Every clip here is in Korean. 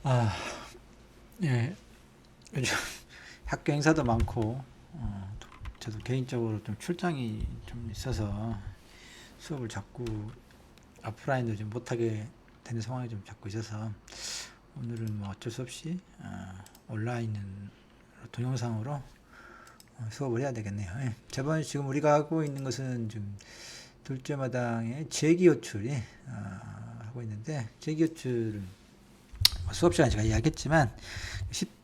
아, 예, 요즘 학교 행사도 많고, 저도 개인적으로 좀 출장이 좀 있어서 수업을 자꾸 오프라인으로 좀 못하게 되는 상황이 좀 자꾸 있어서 오늘은 뭐 어쩔 수 없이 온라인 동영상으로 수업을 해야 되겠네요. 예. 저번 지금 우리가 하고 있는 것은 좀 둘째 마당의 재기호출이 하고 있는데 재기호출은 수업 시간에 제가 이야기했지만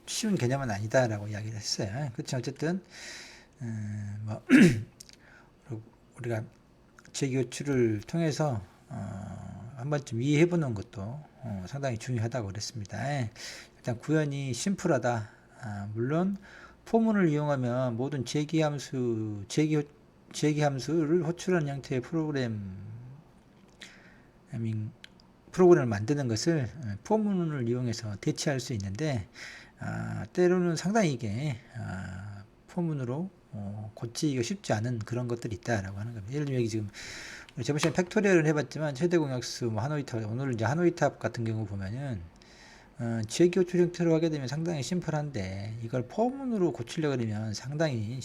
쉬운 개념은 아니다라고 이야기를 했어요. 그렇죠. 어쨌든 뭐 우리가 재교출을 통해서 한 번쯤 이해해 보는 것도 상당히 중요하다고 그랬습니다. 일단 구현이 심플하다. 물론 포문을 이용하면 모든 재기함수를 호출하는 형태의 프로그램을 만드는 것을 포문을 이용해서 대체할 수 있는데 때로는 상당히 이게 포문으로 고치기가 쉽지 않은 그런 것들이 있다라고 하는 겁니다. 예를 들면 여기 지금 저번 시간에 팩토리얼을 해봤지만 최대 공약수 뭐 하노이탑, 오늘 이제 하노이탑 같은 경우 보면은 재기호출 형태로 하게 되면 상당히 심플한데 이걸 포문으로 고치려고 하면 상당히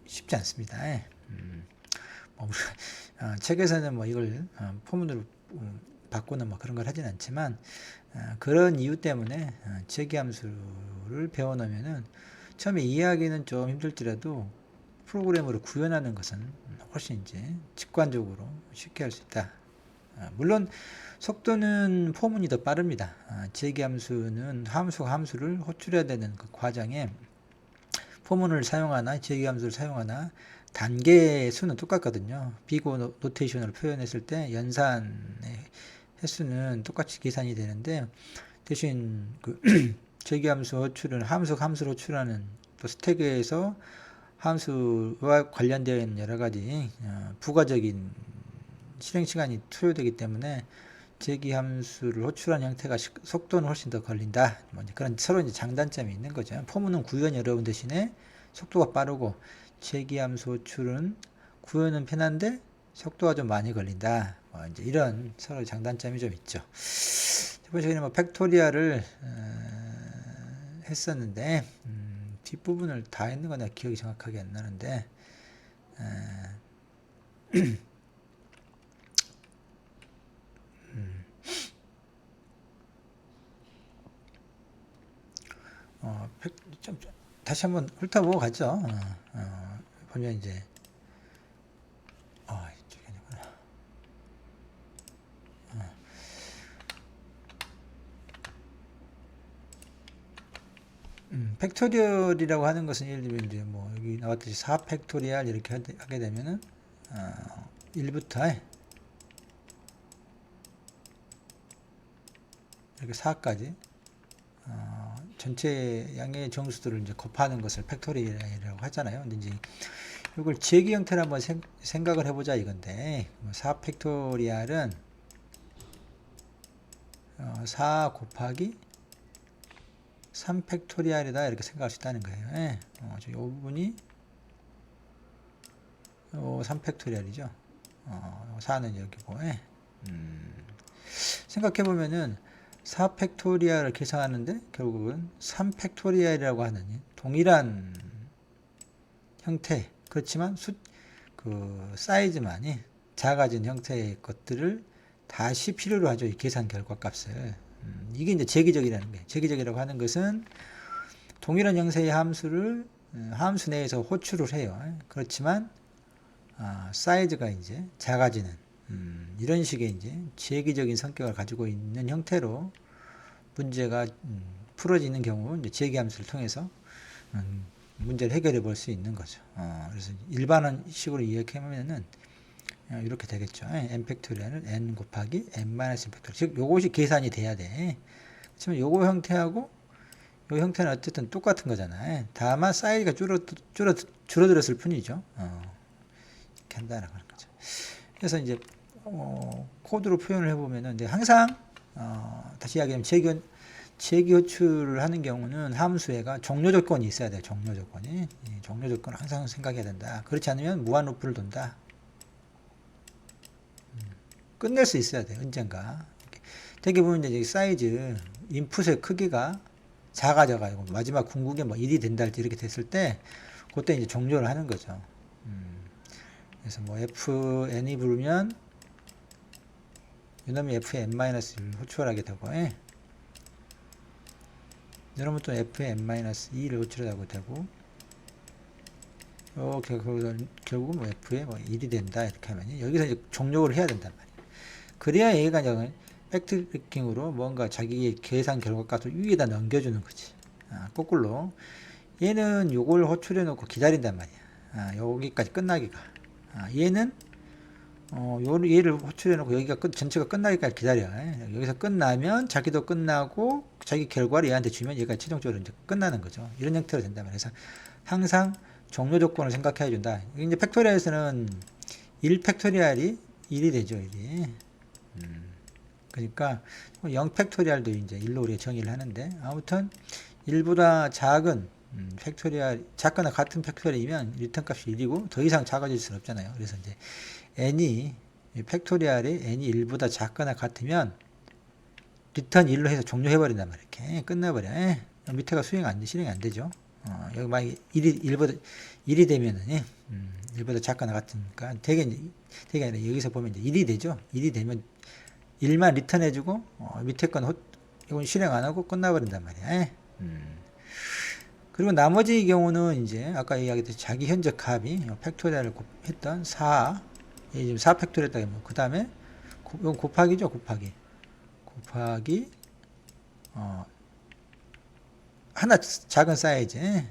쉽지 않습니다. 뭐 책에서는 뭐 이걸 포문으로 바꾸는 뭐 그런 걸 하진 않지만 그런 이유 때문에 재기함수를 배워놓으면은 처음에 이해하기는 좀 힘들지라도 프로그램으로 구현하는 것은 훨씬 이제 직관적으로 쉽게 할 수 있다. 물론 속도는 포문이 더 빠릅니다. 재기함수는 함수가 함수를 호출해야 되는 그 과정에 포문을 사용하나 재기함수를 사용하나 단계 수는 똑같거든요. 비고 노테이션으로 표현했을 때 연산의 횟수는 똑같이 계산이 되는데 대신 그 재기함수 호출은 함수를 호출하는 또 스택에서 함수와 관련되어 있는 여러 가지 부가적인 실행 시간이 투여되기 때문에 재기함수를 호출하는 형태가 속도는 훨씬 더 걸린다. 뭐 그런 서로 이제 장단점이 있는 거죠. 포문은 구현이 어려운 대신에 속도가 빠르고 재기함수 호출은 구현은 편한데 속도가 좀 많이 걸린다. 뭐 이제 이런 서로 장단점이 좀 있죠. 이번 시간에 뭐 팩토리얼을 했었는데 뒷부분을 다 했는 건 내가 기억이 정확하게 안 나는데 좀 다시 한번 훑어보고 가죠. 보면 이제 이쪽이 아니구나. 팩토리얼이라고 하는 것은 예를 들면 이제 뭐 여기 나왔듯이 4 팩토리얼 이렇게 하게 되면은 1부터 이렇게 4까지 전체 양의 정수들을 이제 곱하는 것을 팩토리얼이라고 하잖아요. 근데 이제 이걸 재기 형태로 한번 생각을 해보자 이건데 4 팩토리얼은 4 곱하기 3 팩토리얼이다 이렇게 생각할 수 있다는 거예요. 이 부분이 3 팩토리얼이죠. 4는 여기고 생각해보면은 4 팩토리얼을 계산하는데 결국은 3 팩토리얼이라고 하는 동일한 형태 그렇지만 그 사이즈만이 작아진 형태의 것들을 다시 필요로 하죠. 이 계산 결과 값을. 이게 이제 재기적이라는 거예요. 재기적이라고 하는 것은 동일한 형태의 함수를 함수 내에서 호출을 해요. 그렇지만 사이즈가 이제 작아지는 이런 식의 이제 재기적인 성격을 가지고 있는 형태로 문제가 풀어지는 경우 이제 재기함수를 통해서 문제를 해결해 볼 수 있는 거죠. 그래서 일반식으로 이야기하면은 이렇게 되겠죠. n 팩토리얼은 n 곱하기 n-1 팩토리얼. 즉 요것이 계산이 돼야 돼. 그렇지만 요거 형태하고 요 형태는 어쨌든 똑같은 거잖아요. 다만 사이즈가 줄어들었을 뿐이죠. 이렇게 한다라고 하는 거죠. 그래서 이제 코드로 표현을 해보면은 근데 항상 다시 이야기하면 재기 호출을 하는 경우는 함수에가 종료 조건이 있어야 돼요. 종료 조건이. 종료 조건을 항상 생각해야 된다. 그렇지 않으면 무한 루프를 돈다. 끝낼 수 있어야 돼. 언젠가. 되게 보면 이제 사이즈 인풋의 크기가 작아져가지고 마지막 궁극에 뭐 1이 된다 할지 이렇게 됐을 때 그때 이제 종료를 하는 거죠. 그래서 뭐 fn이 부르면 이놈이 fn-1을 호출하게 되고, 이놈은 또 fn-2를 호출하게 되고, 결국은 뭐 f에 뭐 1이 된다 이렇게 하면 여기서 이제 종료를 해야 된단 말이에요. 그래야 얘가 이제 백트래킹으로 뭔가 자기 계산 결과값을 위에다 넘겨주는 거지. 거꾸로 얘는 요걸 호출해 놓고 기다린단 말이야. 여기까지 끝나기가. 얘는 얘를 호출해 놓고 여기가 전체가 끝나기까지 기다려. 여기서 끝나면 자기도 끝나고 자기 결과를 얘한테 주면 얘가 최종적으로 이제 끝나는 거죠. 이런 형태로 된단 말이야. 그래서 항상 종료 조건을 생각해 준다. 이제 팩토리얼에서는 1 팩토리얼이 1이 되죠, 1이. 그러니까 0 팩토리얼도 이제 1로 우리가 정의를 하는데, 아무튼 1보다 작은 팩토리얼, 작거나 같은 팩토리얼이면 리턴 값이 1이고 더 이상 작아질 수는 없잖아요. 그래서 이제 n이 팩토리얼이 n이 1보다 작거나 같으면 리턴 1로 해서 종료해 버린단 말이에요. 이렇게 끝내버려. 밑에가 실행이 안 되죠. 여기 막 1이 되면은 1보다 작거나 같으니까 되게 아니라 여기서 보면 이제 1이 되죠. 1이 되면 1만 리턴해주고 밑에 건 이건 실행 안 하고 끝나버린단 말이야. 그리고 나머지 경우는 이제 아까 이야기했듯이 자기 현재 값이 팩토리얼을 했던 4, 지금 4 팩토리얼 했다면 그 다음에 이건 곱하기죠. 곱하기 하나 작은 사이즈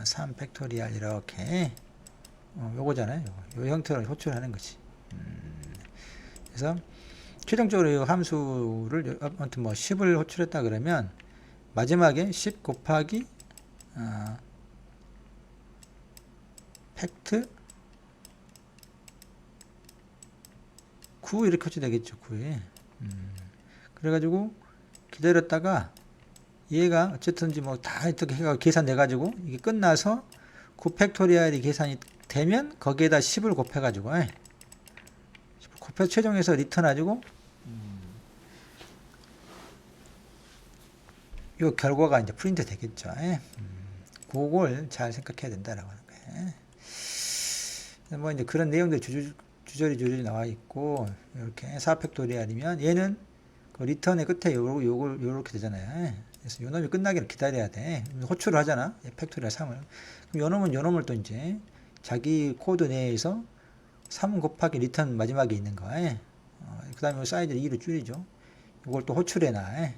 3 팩토리얼 이렇게 요거잖아요. 요 형태로 호출하는 거지. 그래서 최종적으로 이 함수를 아무튼 뭐 10을 호출했다 그러면 마지막에 10 곱하기 팩트 9 이렇게 호출되겠죠. 9에 그래가지고 기다렸다가 얘가 어쨌든지 뭐 다 이렇게 해가 계산돼 가지고 이게 끝나서 9 팩토리얼이 계산이 되면 거기에다 10을 곱해 가지고 곱해 최종해서 리턴 가지고 요 결과가 이제 프린트 되겠죠. 그걸 잘 생각해야 된다라고 하는 거예요. 뭐 이제 그런 내용들이 주저리 나와 있고, 이렇게 4 팩토리얼이면 얘는 그 리턴의 끝에 요렇게 되잖아요. 그래서 요 놈이 끝나기를 기다려야 돼. 호출을 하잖아. 팩토리얼 3을. 그럼 요 놈을 또 이제 자기 코드 내에서 3 곱하기 리턴 마지막에 있는 거. 그 다음에 사이즈를 2로 줄이죠. 이걸 또 호출해놔.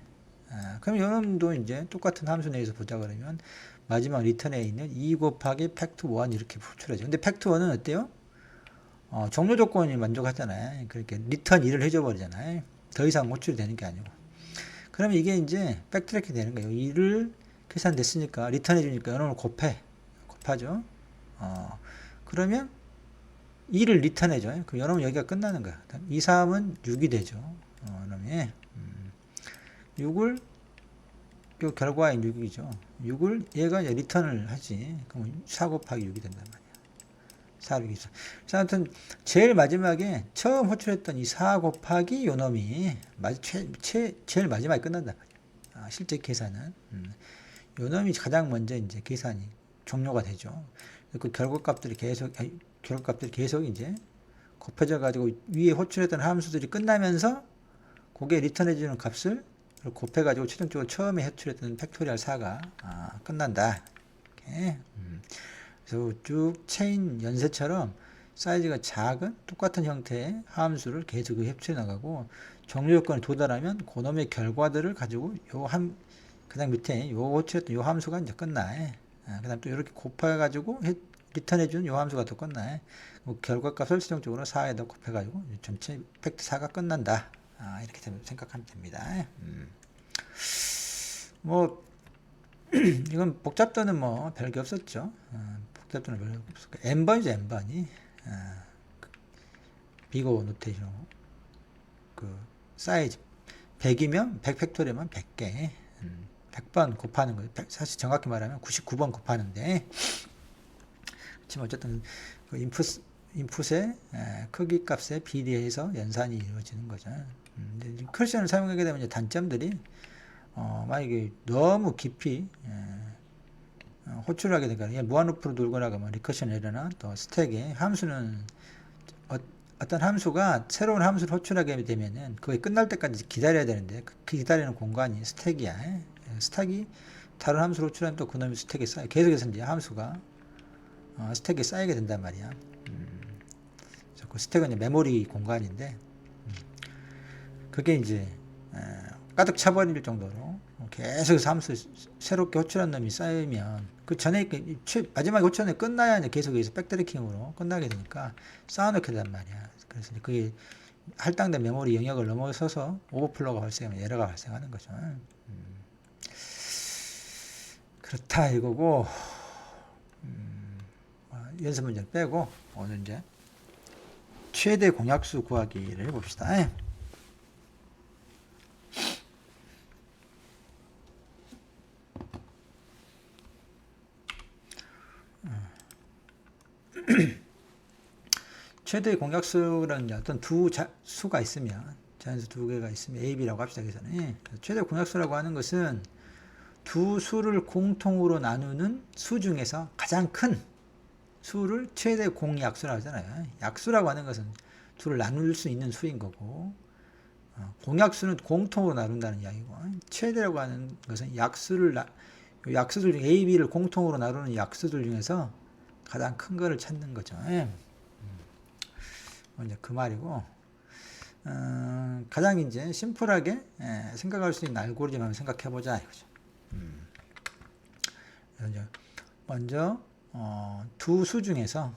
그럼 요 놈도 이제 똑같은 함수 내에서 보자 그러면 마지막 리턴에 있는 2 곱하기 팩트 1 이렇게 호출하죠. 근데 팩트 1은 어때요? 종료 조건이 만족하잖아요. 그렇게 리턴 1을 해줘 버리잖아요. 더 이상 호출이 되는 게 아니고. 그러면 이게 이제 백트래킹 되는 거예요. 1을 계산됐으니까 리턴 해주니까 요놈을 곱하죠. 그러면 2를 리턴 해줘요. 그럼 요놈은 여기가 끝나는 거야. 2, 3은 6이 되죠. 요놈이 6을 요 결과인 6이죠. 6을 얘가 이제 리턴을 하지. 그럼 4 곱하기 6이 된단 말이야. 4, 6이 있어. 그래서 아무튼 제일 마지막에 처음 호출했던 이 4 곱하기 요 놈이 제일 마지막에 끝난단 말이야. 실제 계산은 요 놈이 가장 먼저 이제 계산이 종료가 되죠. 그 결과값들이 계속 이제 곱해져 가지고 위에 호출했던 함수들이 끝나면서 그게 리턴해주는 값을 곱해 가지고 최종적으로 처음에 호출했던 팩토리얼 4가 끝난다. 이렇게. 그래서 쭉 체인 연쇄처럼 사이즈가 작은 똑같은 형태의 함수를 계속 협치해 나가고 종료 요건에 도달하면 그놈의 결과들을 가지고 그다음 밑에 요 호출했던 요 함수가 이제 끝나. 그다음 또 이렇게 곱해 가지고 리턴해 주는 요 함수가 또 끝나. 결과값을 최종적으로 4에다 곱해 가지고 전체 팩트 4가 끝난다. 이렇게 생각하면 됩니다. 뭐 이건 복잡도는 뭐 별게 없었죠. 복잡도는 별게 없었고 n번이죠. n번이 비고 노테이션 그 사이즈 100이면 100 팩토리면 100개 100번 곱하는 거예요. 사실 정확히 말하면 99번 곱하는데 지금 어쨌든 그 인풋의 크기 값에 비례해서 연산이 이루어지는 거죠. 근데 커션을 사용하게 되면 이제 단점들이 만약에 너무 깊이 호출하게 되니까 무한루프로 돌거나 뭐 리커션 에러나 또 스택에 함수는 어떤 함수가 새로운 함수를 호출하게 되면은 그게 끝날 때까지 기다려야 되는데 그 기다리는 공간이 스택이야. 스택이 다른 함수를 호출하면 또 그놈이 스택에 쌓여 계속해서 이제 함수가 스택에 쌓이게 된단 말이야. 그 스택은 이제 메모리 공간인데 그게 이제 가득 차버릴 정도로 계속해서 함수 새롭게 호출한 놈이 쌓이면 그 전에 마지막에 호출한 놈이 끝나야 이제 계속해서 백트래킹으로 끝나게 되니까 쌓아놓게 된단 말이야. 그래서 그게 할당된 메모리 영역을 넘어서서 오버플로가 발생하면 에러가 발생하는 거죠. 그렇다 이거고 연습 문제를 빼고 오늘 이제 최대 공약수 구하기를 해봅시다. 최대 공약수라는 어떤 두 수가 있으면 자연수 두 개가 있으면 A, B라고 합시다. 그래서는 최대 공약수라고 하는 것은 두 수를 공통으로 나누는 수 중에서 가장 큰 수를 최대 공약수라고 하잖아요. 약수라고 하는 것은 둘을 나눌 수 있는 수인 거고 공약수는 공통으로 나눈다는 이야기고 최대라고 하는 것은 약수들 중 A, B를 공통으로 나누는 약수들 중에서 가장 큰 거를 찾는 거죠. 이제 그 말이고 가장 이제 심플하게 생각할 수 있는 알고리즘 한번 생각해 보자 이거죠. 먼저 두 수 중에서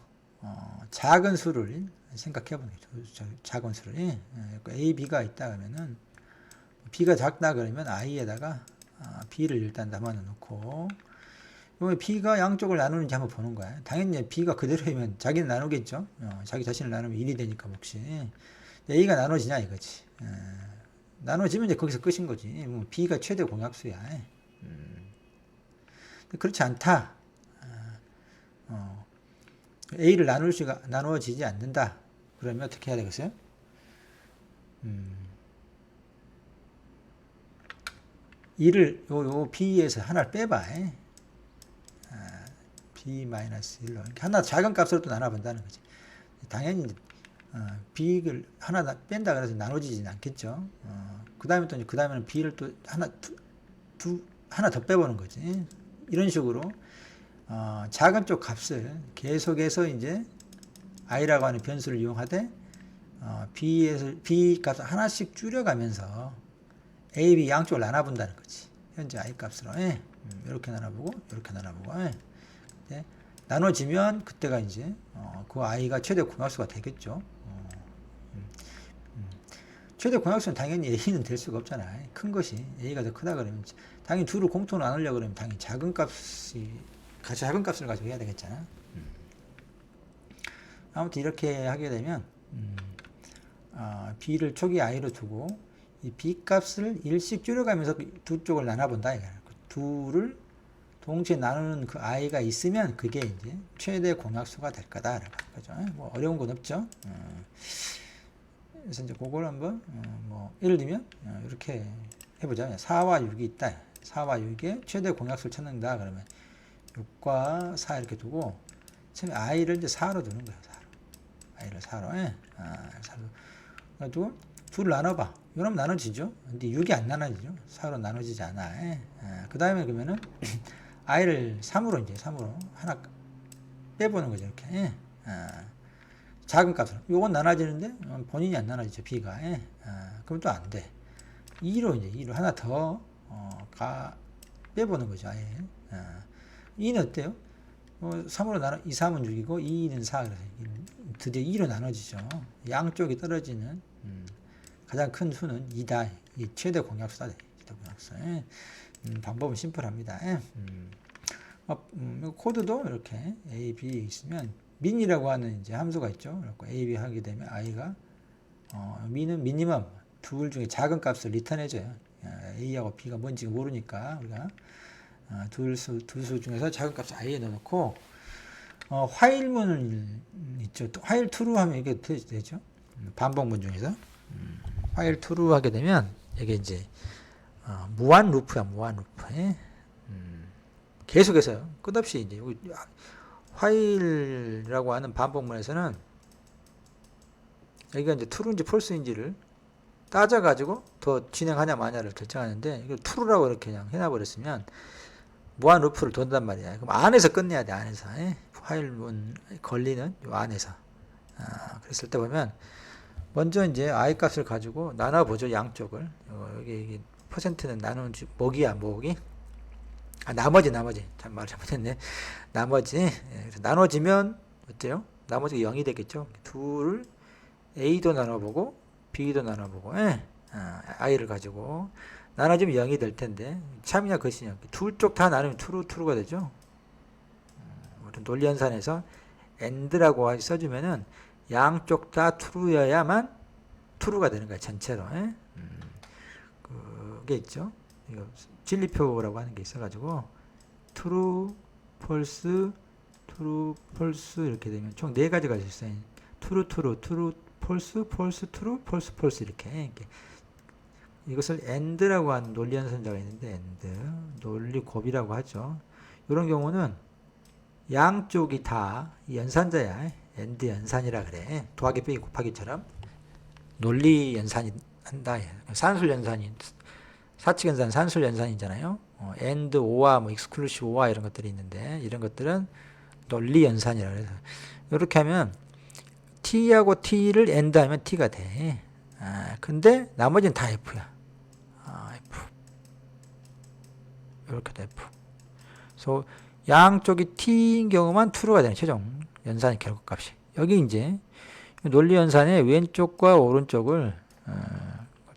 작은 수를 생각해 보는 거죠. 작은 수를 A, B가 있다 그러면은 B가 작다 그러면 I에다가 B를 일단 담아 놓고 B가 양쪽을 나누는지 한번 보는 거야. 당연히 B가 그대로이면 자기는 나누겠죠. 자기 자신을 나누면 1이 되니까 몫이. A가 나눠지냐 이거지. 나눠지면 이제 거기서 끝인 거지. B가 최대 공약수야. 그렇지 않다. A를 나누어지지 않는다. 그러면 어떻게 해야 되겠어요? 이를 요 B에서 하나를 빼봐. B-1로 하나 작은 값으로 또 나눠본다는 거지. 당연히 B를 하나 뺀다 그래서 나눠지지는 않겠죠. 그 다음에는 B를 또 하나 더 빼보는 거지. 이런 식으로 작은 쪽 값을 계속해서 이제 i라고 하는 변수를 이용하되 B 값을 하나씩 줄여가면서 A, B 양쪽을 나눠본다는 거지. 현재 i 값으로 이렇게 나눠보고 이렇게 나눠보고 나눠지면 그때가 이제 그 i가 최대 공약수가 되겠죠. 최대 공약수는 당연히 A는 될 수가 없잖아. 큰 것이 A가 더 크다 그러면 당연히 둘을 공통으로 나누려고 그러면 당연히 작은 값을 가지고 해야 되겠잖아. 아무튼 이렇게 하게 되면 B를 초기 i로 두고 이 B 값을 일씩 줄여가면서 두 쪽을 나눠본다. 둘을 동시에 나누는 그 i가 있으면 그게 이제 최대 공약수가 될 거다라고 하죠. 뭐 어려운 건 없죠. 그래서 이제 그걸 한번 예를 들면 이렇게 해보자. 4와 6이 있다. 4와 6의 최대 공약수를 찾는다. 그러면 6과 4 이렇게 두고 처음에 i를 이제 4로 두는 거야. 4로. i를 4로. 4로. 그래가지고 둘을 나눠봐. 이러면 나눠지죠. 근데 6이 안 나눠지죠. 4로 나눠지지 않아. 그 다음에 그러면은 i를 3으로 하나 빼보는 거죠. 이렇게. 작은 값으로. 요건 나눠지는데 본인이 안 나눠지죠. B가. 그럼 또 안 돼. 2로 하나 더 빼보는 거죠. 아예. 2는 어때요? 3으로 2, 3은 6이고 2는 4. 그래서 드디어 2로 나눠지죠. 양쪽이 떨어지는 가장 큰 수는 2다. 이 최대 공약수다. 최대 공약수. 방법은 심플합니다. 코드도 이렇게 A, B 있으면 민이라고 하는 이제 함수가 있죠. 그래서 A, B 하게 되면 i가 민은 미니멈 둘 중에 작은 값을 리턴해줘요. A하고 B가 뭔지 모르니까 우리가 두 수 중에서 작은 값을 i에 넣어놓고 화일문을 있죠. 또 화일 true로 하면 이게 되죠. 반복문 중에서 화일 true 하게 되면 이게 이제 무한 루프야, 무한 루프. 계속해서요. 끝없이 이제 화일이라고 하는 반복문에서는 여기가 이제 true인지 false인지를 따져가지고 더 진행하냐 마냐를 결정하는데 이걸 true라고 이렇게 그냥 해놔버렸으면 무한 루프를 돈단 말이야. 그럼 안에서 끝내야 돼, 안에서. 화일문 걸리는 요 안에서. 그랬을 때 보면 먼저 이제 i 값을 가지고 나눠보죠, 양쪽을. 여기 퍼센트는 나누는 목이야, 목이. 나머지. 참 말 잘못했네. 나머지. 그래서 나눠지면 어때요? 나머지가 0이 되겠죠. 둘을 A도 나눠보고 B도 나눠보고 I를 가지고 나눠지면 0이 될 텐데 참이냐 것이냐. 둘 쪽 다 나누면 true가 되죠. 논리연산에서 and라고 써주면은 양쪽 다 true여야만 true가 되는 거야, 전체로. 그게 있죠. 이거 진리표라고 하는 게 있어가지고 true, false, true, false 이렇게 되면 총 4가지가 있어요. true, false, false, true, false, false 이렇게. 이것을 and라고 하는 논리 연산자가 있는데 and, 논리 곱이라고 하죠. 이런 경우는 양쪽이 다 연산자야. and 연산이라 그래. 더하기 빼기 곱하기처럼 논리 연산이 한다. 산술 연산이 사칙 연산, 산술 연산이잖아요. and, or와 뭐 exclusive or와 이런 것들이 있는데 이런 것들은 논리 연산이라 그래서 이렇게 하면 t하고 t를 and 하면 t가 돼. 근데 나머지는 다 f야. f. 이렇게 돼 f. 그래서 양쪽이 t인 경우만 true가 되는 최종 연산의 결과값이. 여기 이제 논리 연산의 왼쪽과 오른쪽을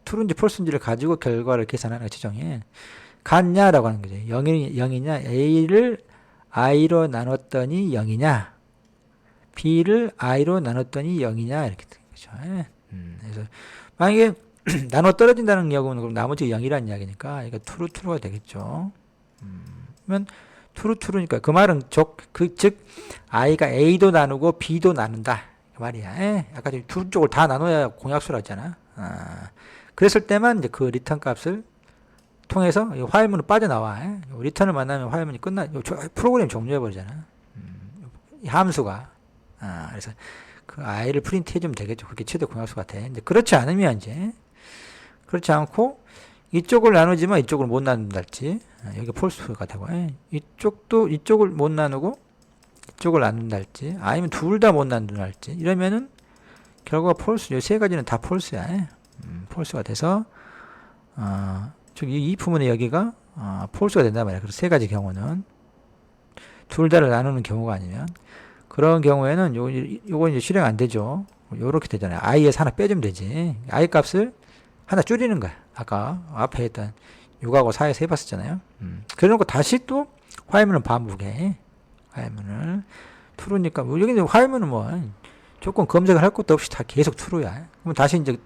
true인지 false인지를 가지고 결과를 계산하는 거 최종에 같냐라고 하는 거죠. 0이냐 A를 I로 나눴더니 0이냐 B를 I로 나눴더니 0이냐 이렇게 되는 거죠. 그래서 만약에 나눠 떨어진다는 경우는 그럼 나머지 0이라는 이야기니까 이거 true가 되겠죠. 그러면 true니까 그 말은 즉 I가 A도 나누고 B도 나눈다 그 말이야. 아까 두 쪽을 다 나눠야 공약수라 했잖아. 그랬을 때만 이제 그 리턴 값을 통해서 화일문은 빠져나와. 리턴을 만나면 화일문이 프로그램 종료해버리잖아. 함수가. 그래서 그 i를 프린트 해주면 되겠죠. 그게 최대 공약수가 돼. 근데 그렇지 않으면 이제, 그렇지 않고, 이쪽을 나누지만 이쪽을 못 나눈달지. 여기 폴스가 되고, 이쪽을 못 나누고, 이쪽을 나눈달지. 아니면 둘 다 못 나눈달지. 이러면은, 결과가 폴스, 이 세 가지는 다 폴스야. 폴스가 돼서, 이 부분의 여기가, 폴스가 된단 말이야. 그래서 세 가지 경우는, 둘 다를 나누는 경우가 아니면, 그런 경우에는 요거 이제 실행 안 되죠. 요렇게 되잖아요. i에서 하나 빼주면 되지. i 값을 하나 줄이는 거야. 아까 앞에 했던 6하고 4에서 해봤었잖아요. 그래 놓고 다시 또 화일문을 반복해. 화일문을. true니까, 여기 화일문은 조건 검색을 할 것도 없이 다 계속 true야. 그럼 다시 이제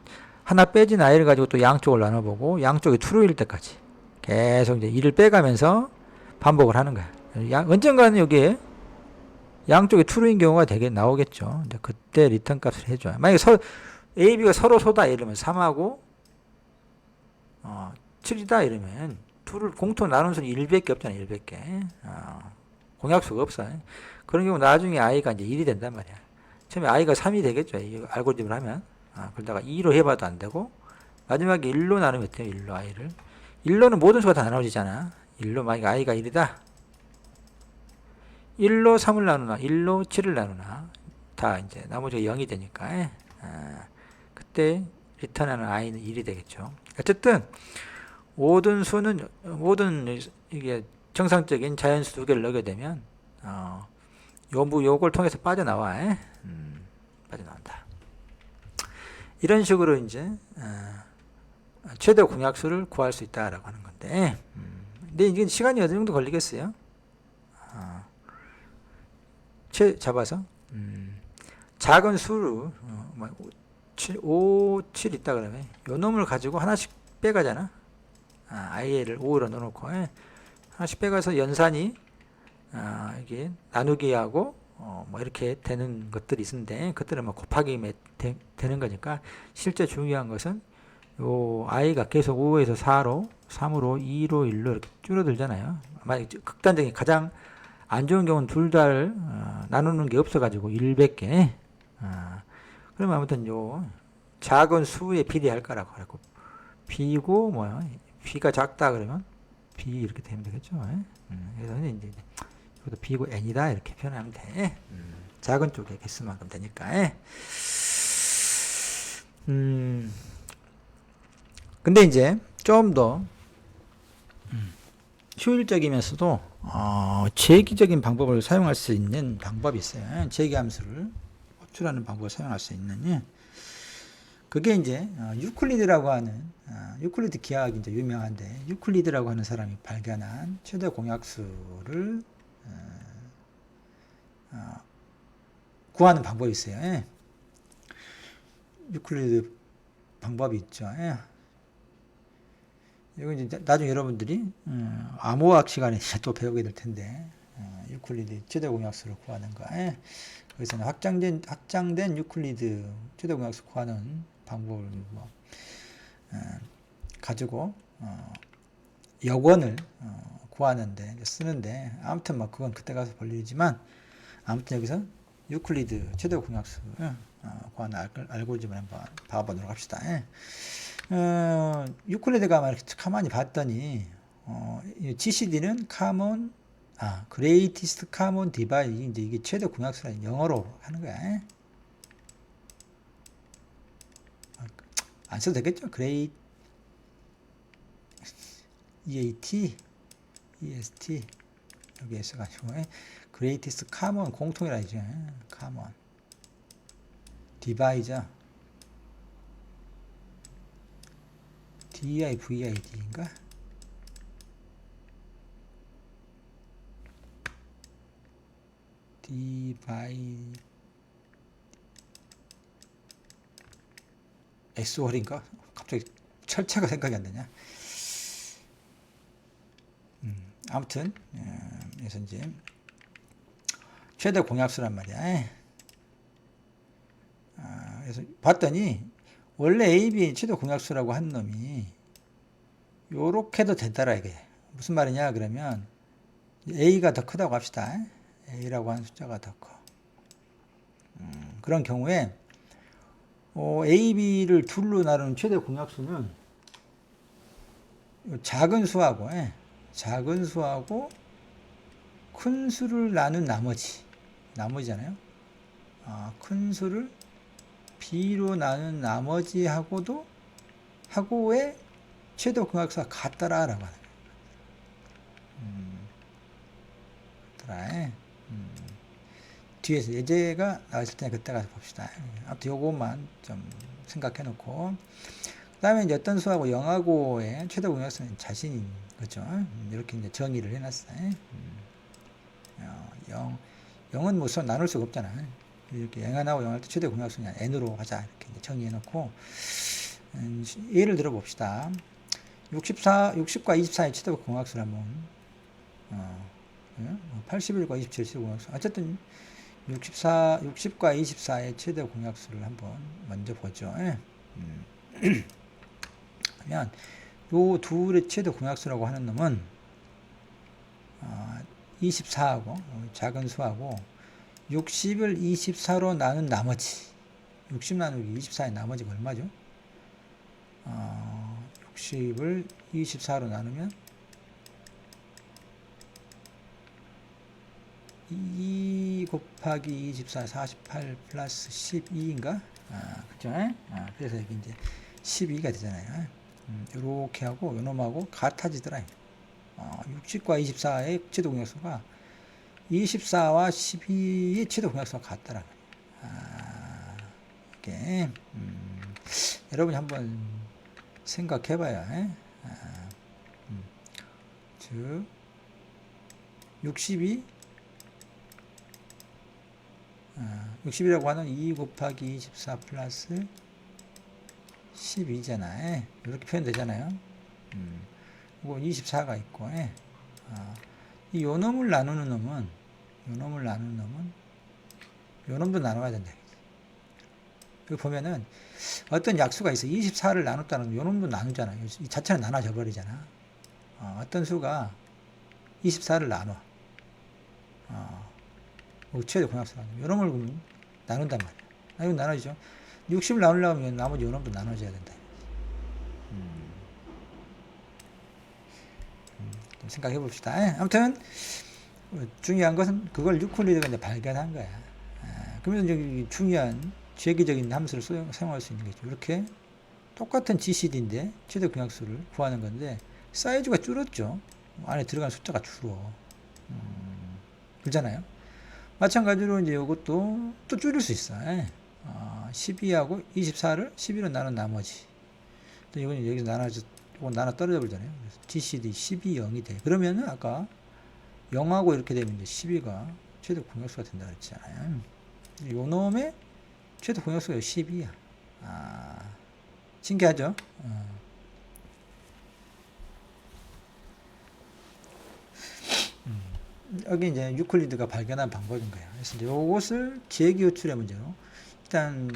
하나 빼진 i를 가지고 또 양쪽을 나눠보고 양쪽이 true일 때까지 계속 이제 1을 빼가면서 반복을 하는 거야. 언젠가는 여기에 양쪽에 true인 경우가 되게 나오겠죠. 근데 그때 리턴 값을 해줘요. 만약에 A, B가 서로 소다 이러면 3하고 7이다 이러면 둘을 공통 나눈 수는 1밖에 없잖아요. 1밖에. 공약수가 없어요. 그런 경우 나중에 i가 이제 1이 된단 말이야. 처음에 i가 3이 되겠죠. 이 알고리즘을 하면. 그러다가 2로 해봐도 안 되고 마지막에 1로 나누면 돼요. 1로 i를. 1로는 모든 수가 다 나눠지잖아. 1로 만약에 i가 1이다. 1로 3을 나누나 1로 7을 나누나 다 이제 나머지가 0이 되니까 그때 리턴하는 i는 1이 되겠죠. 어쨌든 모든 이게 정상적인 자연수 두 개를 넣게 되면 요걸 통해서 빠져나와. 빠져나온다. 이런 식으로 이제 최대 공약수를 구할 수 있다라고 하는 건데 근데 이게 시간이 어느 정도 걸리겠어요? 잡아서 작은 수를 7 있다 그러면 요 놈을 가지고 하나씩 빼가잖아. i를 5로 넣어놓고 하나씩 빼가서 연산이 이게 나누기하고 뭐 이렇게 되는 것들이 있는데 그것들은 뭐 곱하기 되는 거니까 실제 중요한 것은 요 i가 계속 5에서 4로 3으로 2로 1로 이렇게 줄어들잖아요. 만약 극단적인 가장 안 좋은 경우는 둘 다를 나누는 게 없어가지고 1밖에. 그러면 아무튼 요 작은 수에 비례할 거라고 그랬고 b고 뭐야 b가 작다 그러면 b 이렇게 되면 되겠죠. 그래서 이제 이것도 b고 n이다 이렇게 표현하면 돼. 작은 쪽에 개수만큼 되니까. 근데 이제 좀 더 효율적이면서도 재기적인 방법을 사용할 수 있는 방법이 있어요. 재기함수를 호출하는 방법을 사용할 수 있는 그게 이제 유클리드라고 하는 유클리드 기하학이 이제 유명한데 유클리드라고 하는 사람이 발견한 최대 공약수를 구하는 방법이 있어요. 유클리드 방법이 있죠. 이거 이제 나중에 여러분들이 암호학 시간에 또 배우게 될 텐데 유클리드 최대 공약수를 구하는 거. 그래서는 확장된 유클리드 최대 공약수 구하는 방법을 가지고 역원을 구하는데 쓰는데 아무튼 그건 그때 가서 볼 일이지만 아무튼 여기서 유클리드 최대 공약수 구하는 알고리즘을 한번 봐보도록 합시다. 유클리드가 이렇게 가만히 봤더니 GCD는 greatest common divisor 이제 이게 최대 공약수라는 영어로 하는 거야. 안 써도 되겠죠? EAT 여기에 써가지고 greatest common 공통이라 하죠. common divisor DIVID인가? SOR인가? 갑자기 철자가 생각이 안 나냐? 아무튼 그래서 이제 최대 공약수란 말이야. 그래서 봤더니 원래 AB 최대 공약수라고 한 놈이 요렇게도 되더라 이게. 무슨 말이냐 그러면 A가 더 크다고 합시다. A라고 하는 숫자가 더 커. 그런 경우에 A, B를 둘로 나누는 최대 공약수는 작은 수하고 큰 수를 나눈 나머지잖아요. 큰 수를 B로 나눈 나머지하고의 최대 공약수가 같더라라고 하는 거예요. 뒤에서 예제가 나왔을 때 그때 가서 봅시다. 아무튼 요것만 좀 생각해 놓고 그 다음에 이제 어떤 수하고 0하고의 최대 공약수는 자신인 거죠. 이렇게 이제 정의를 해놨어요. 0은 뭐 수 나눌 수가 없잖아. 이렇게 0하고 0할 때 최대 공약수는 n으로 하자 이렇게 이제 정의해 놓고 예를 들어 봅시다. 60과 24의 최대 공약수를 한번 81과 27의 최대 공약수 어쨌든 60과 24의 최대 공약수를 한번 먼저 보죠. 그러면 요 둘의 최대 공약수라고 하는 놈은 24하고 작은 수하고 60을 24로 나눈 나머지 60 나누기 24의 나머지가 얼마죠? 60을 24로 나누면 2 곱하기 24 48 플러스 12인가? 그죠? 그래서 여기 이제 12가 되잖아요. 요렇게 하고 요놈하고 같아지더라. 60과 24의 최대 공약수가 24와 12의 최대 공약수가 같더라. 이게 여러분이 한번 생각해봐요. 즉 60이라고 하는 2 곱하기 24 플러스 12잖아요. 이렇게 표현되잖아요. 그리고 24가 있고, 이 요놈을 나누는 놈은, 요놈도 나눠야 된다. 여기 보면은 어떤 약수가 있어. 24를 나눴다는 건 요놈도 나누잖아요. 이 자체는 나눠져 버리잖아. 어떤 수가 24를 나눠. 최대 공약수 나눠. 이런 걸 나눈단 말이야. 이거 나눠지죠. 60을 나누려면 나머지 요놈도 나눠져야 된다. 좀 생각해 봅시다. 아무튼 중요한 것은 그걸 유클리드가 이제 발견한 거야. 그러면 이제 중요한 재기적인 함수를 사용할 수 있는 거죠. 이렇게 똑같은 GCD인데 최대 공약수를 구하는 건데 사이즈가 줄었죠. 안에 들어가는 숫자가 줄어. 그렇잖아요. 마찬가지로 이제 이것도 또 줄일 수 있어. 12하고 24를 12로 나눈 나머지. 이건 여기서 나눠 떨어져 버리잖아요. GCD 12, 0이 돼. 그러면은 아까 0하고 이렇게 되면 이제 12가 최대 공약수가 된다 그랬잖아요. 요 놈의 최대 공약수가 12야. 신기하죠? 여기 이제 유클리드가 발견한 방법인 거예요. 그래서 이제 이것을 재기 호출의 문제로 일단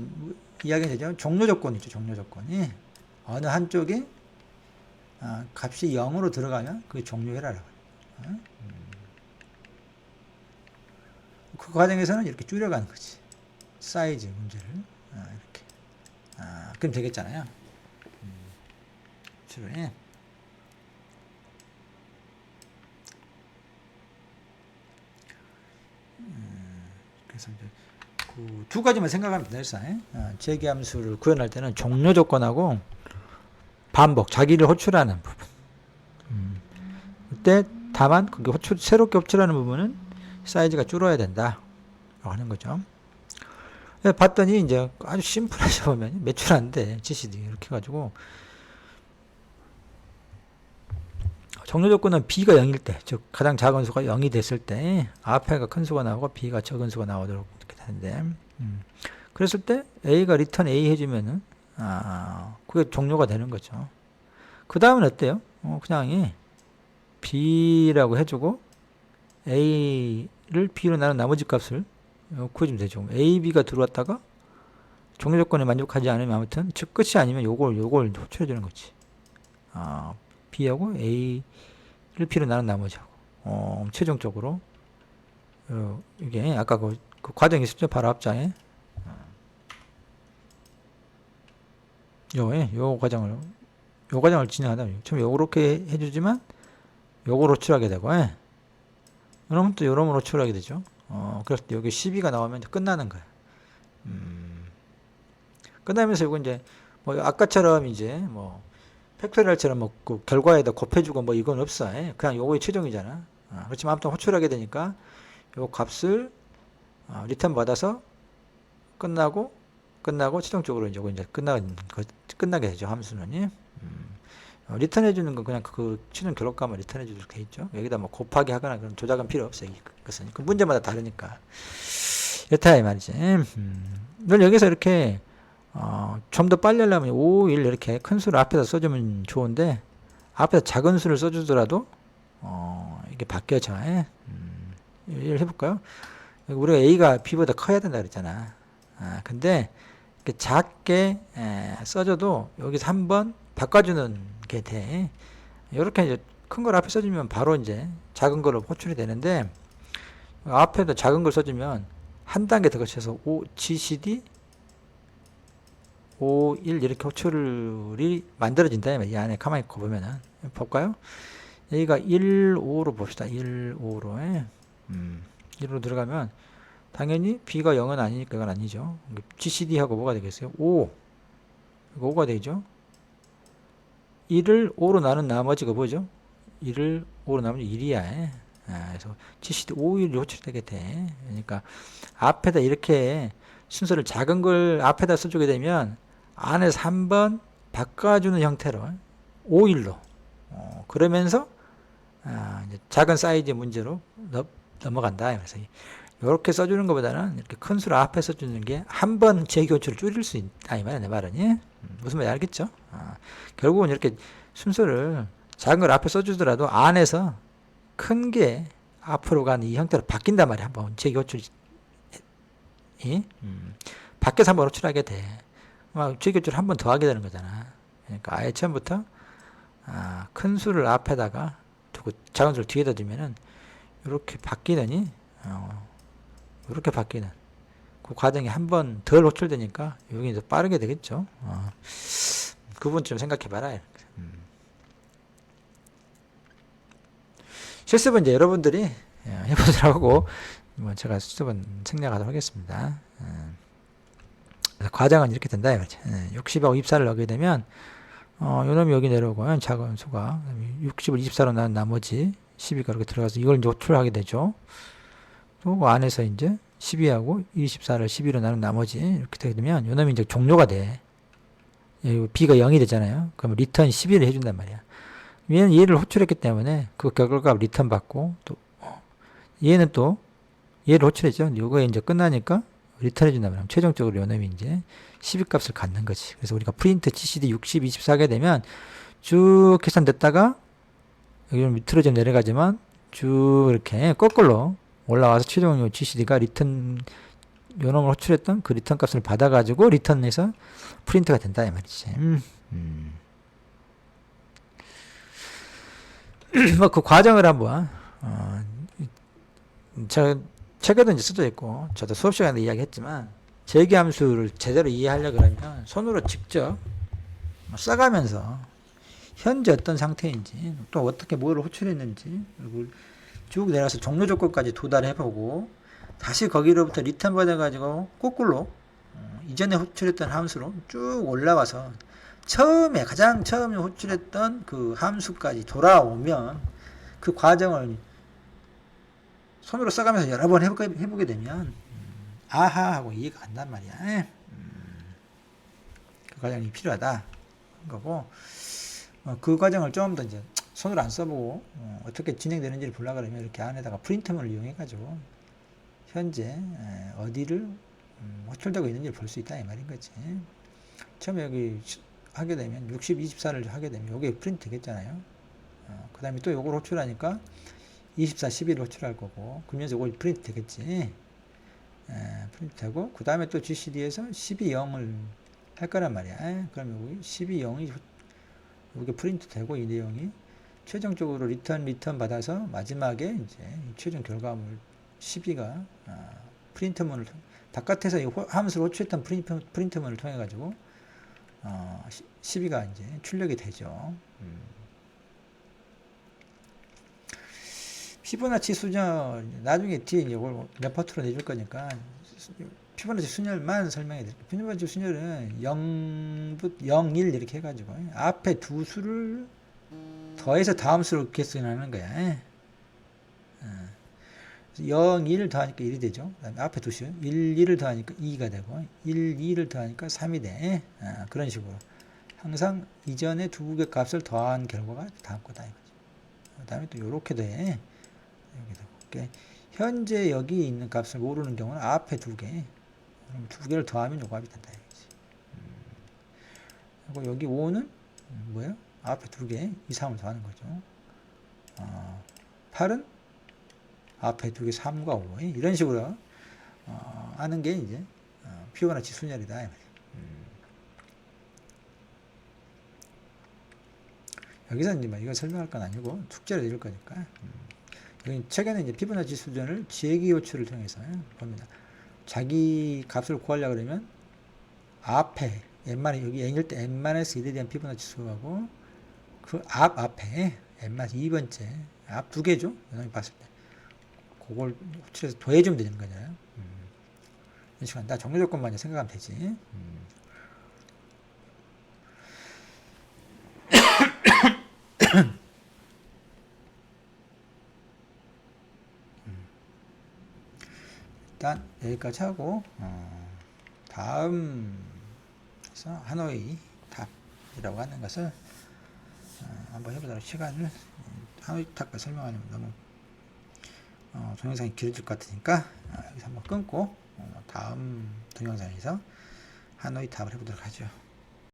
이야기는 되죠. 종료 조건이죠. 종료 조건이 어느 한쪽에 값이 0으로 들어가면 그게 종료해라라고. 그 과정에서는 이렇게 줄여가는 거지. 사이즈 문제를 이렇게. 그럼 되겠잖아요. 출에 그래서 이제 그 두 가지만 생각하면 된다. 재기함수를 구현할 때는 종료 조건하고 반복, 자기를 호출하는 부분. 그때 다만 그게 새롭게 호출하는 부분은 사이즈가 줄어야 된다. 라고 하는 거죠. 봤더니 이제 아주 심플하게 보면 매출 안 돼. GCD 이렇게 해가지고 종료 조건은 B가 0일 때, 즉 가장 작은 수가 0이 됐을 때 앞에가 큰 수가 나오고 B가 적은 수가 나오도록 이렇게 되는데 그랬을 때 A가 리턴 A 해주면은 그게 종료가 되는 거죠. 그 다음은 어때요? 그냥 B라고 해주고 A를 B로 나눈 나머지 값을 구해주면 되죠. A, B가 들어왔다가 종료 조건에 만족하지 않으면 아무튼 즉 끝이 아니면 요걸 호출해 주는 거지. B하고 A를 B로 나눈 나머지하고 최종적으로 이게 아까 그 과정이 있었죠. 바로 앞장에 요 과정을 진행하다 처음에 요렇게 해주지만 요걸 호출하게 되고 그러면 또 요놈을 호출하게 되죠. 그래서 여기 12가 나오면 끝나는 거야. 끝나면서 이거 이제 뭐 아까처럼 이제 뭐 팩토리얼처럼 그 결과에다 곱해주고 뭐 이건 없어. 그냥 요거의 최종이잖아. 그렇지만 아무튼 호출하게 되니까 요 값을 리턴 받아서 끝나고 최종적으로 이제 끝나게 되죠. 함수는. 리턴 해주는 건 그냥 그 최종 결과만 리턴 해주도록 돼 있죠. 여기다 뭐 곱하기 하거나 그런 조작은 필요 없어요. 이것은 그 문제마다 다르니까. 이렇다 이 말이지. 넌 여기서 이렇게 좀 더 빨리 하려면 5, 1 이렇게 큰 수를 앞에다 써주면 좋은데 앞에다 작은 수를 써주더라도 이게 바뀌어져. 예를 해볼까요? 우리가 A가 B보다 커야 된다 그랬잖아. 근데 이렇게 작게 써줘도 여기서 한번 바꿔주는 게 돼. 이렇게 이제 큰 걸 앞에 써주면 바로 이제 작은 걸로 호출이 되는데 앞에도 작은 걸 써주면 한 단계 더 거쳐서 GCD 5, 1 이렇게 호출이 만들어진다. 이 안에 가만히 있고 보면은 볼까요? 여기가 1, 5로 봅시다. 1, 5로 1로 들어가면 당연히 B가 0은 아니니까 이건 아니죠. GCD하고 뭐가 되겠어요? 5 이거 5가 되죠. 1을 5로 나눈 나머지가 뭐죠? 1을 5로 나누면 1이야. 그래서 GCD 5, 1이 호출되게 돼. 그러니까 앞에다 이렇게 순서를 작은 걸 앞에다 써주게 되면 안에서 한번 바꿔주는 형태로 5, 1로 그러면서 이제 작은 사이즈 문제로 넘어간다. 그래서 이렇게 써주는 것보다는 이렇게 큰 수를 앞에 써주는 게 한 번 재교출을 줄일 수 있다. 이 말이야, 내 말은. 무슨 말인지 알겠죠? 결국은 이렇게 순서를 작은 걸 앞에 써주더라도 안에서 큰 게 앞으로 가는 이 형태로 바뀐단 말이야. 한번 재교출이. 밖에서 한번 호출하게 돼. 재교출을 한 번 더 하게 되는 거잖아. 그러니까 아예 처음부터 큰 수를 앞에다가 두고 작은 수를 뒤에다 두면은 이렇게 바뀌더니 이렇게 바뀌는 그 과정이 한 번 덜 호출되니까 여기 이제 빠르게 되겠죠. 그 부분 좀 생각해 봐라. 실습은 이제 여러분들이 해보시라고 제가 수습은 생략하도록 하겠습니다. 과정은 이렇게 된다 이거지. 60하고 24를 넣게 되면 요놈이 여기 내려오고 작은 수가 60을 24로 난 나머지 12가 이렇게 들어가서 이걸 이제 호출하게 되죠. 또 그 안에서 이제 12하고 24를 12로 나눈 나머지 이렇게 되게 되면 요놈이 이제 종료가 돼. B가 0이 되잖아요. 그러면 리턴 12를 해준단 말이야. 얘는 얘를 호출했기 때문에 그 결과값 리턴 받고 또 얘는 또 얘를 호출했죠. 이거 이제 끝나니까 리턴 해준단 말이야. 최종적으로 요놈이 이제 12값을 갖는 거지. 그래서 우리가 프린트 GCD 60, 24 하게 되면 쭉 계산됐다가 여기 좀 밑으로 좀 내려가지만 쭉 이렇게 거꾸로 올라와서 최종 GCD가 리턴 요놈을 호출했던 그 리턴 값을 받아가지고 리턴에서 프린트가 된다 이 말이지. 뭐 그 과정을 한번 제가 책에도 이제 써져 있고 저도 수업 시간에 이야기했지만 재기함수를 제대로 이해하려고 그러면 손으로 직접 써가면서 현재 어떤 상태인지 또 어떻게 뭐를 호출했는지 그리고 쭉 내려서 종료 조건까지 도달해보고 다시 거기로부터 리턴 받아가지고 거꾸로 이전에 호출했던 함수로 쭉 올라와서 가장 처음에 호출했던 그 함수까지 돌아오면 그 과정을 손으로 써가면서 여러 번 해보게 되면 아하 하고 이해가 간단 말이야. 그 과정이 필요하다 거고 그 과정을 좀 더 이제 손으로 안 써보고 어떻게 진행되는지를 보려고 그러면 이렇게 안에다가 프린트문을 이용해 가지고 현재 어디를 호출되고 있는지를 볼 수 있다 이 말인 거지. 처음에 여기 하게 되면 60, 24를 하게 되면 여기 프린트 되겠잖아요. 그 다음에 또 요걸 호출하니까 24, 11을 호출할 거고 그러면서 이거 프린트 되겠지. 프린트 되고 그 다음에 또 GCD에서 12, 0을 할 거란 말이야. 그럼 여기 12, 0이 여기 프린트 되고 이 내용이 최종적으로 리턴 받아서 마지막에 이제 최종 결과물 12가 프린트문을 바깥에서 이 함수를 호출했던 프린트문을 통해 가지고 12가 이제 출력이 되죠. 피보나치 수열 나중에 뒤에 이제 레퍼토로 내줄 거니까 피보나치 수열만 설명해 드릴게요. 피보나치 수열은 0, 1 이렇게 해가지고 앞에 두 수를 더해서 다음 수를 계산하는 거야. 0, 1을 더하니까 1이 되죠. 그다음에 앞에 두 수 1, 2를 더하니까 2가 되고 1, 2를 더하니까 3이 돼. 그런 식으로 항상 이전에 두 개 값을 더한 결과가 다음 거다 이거죠. 그 다음에 또 요렇게 돼. 이렇게 현재 여기 있는 값을 모르는 경우는 앞에 두 개, 그럼 두 개를 더하면 요 값이 된다 이거지. 그리고 여기 5는 뭐예요? 앞에 두 개, 2, 3을 더하는 거죠. 8은 앞에 두 개, 3과 5 이런 식으로 하는 게 이제 피보나치 수열이다. 여기서 이제 이거 설명할 건 아니고 숙제를 내줄 거니까. 여기 책에는 이제 피보나치 수준을 재기 호출을 통해서 봅니다. 자기 값을 구하려고 그러면 앞에 여기 n일 때 n-1에 대한 피보나치 수하고 그 앞에 n-2번째 앞 두 개죠. 여러분이 봤을 때 그걸 호출해서 더해주면 되는 거잖아요. 이런 식으로 나 종료 조건만 생각하면 되지. 일단 여기까지 하고 다음 하노이 탑이라고 하는 것을 한번 해보도록 시간을 하노이 탑과 설명하려면 너무 동영상이 길어질 것 같으니까 여기서 한번 끊고 다음 동영상에서 하노이 탑을 해보도록 하죠.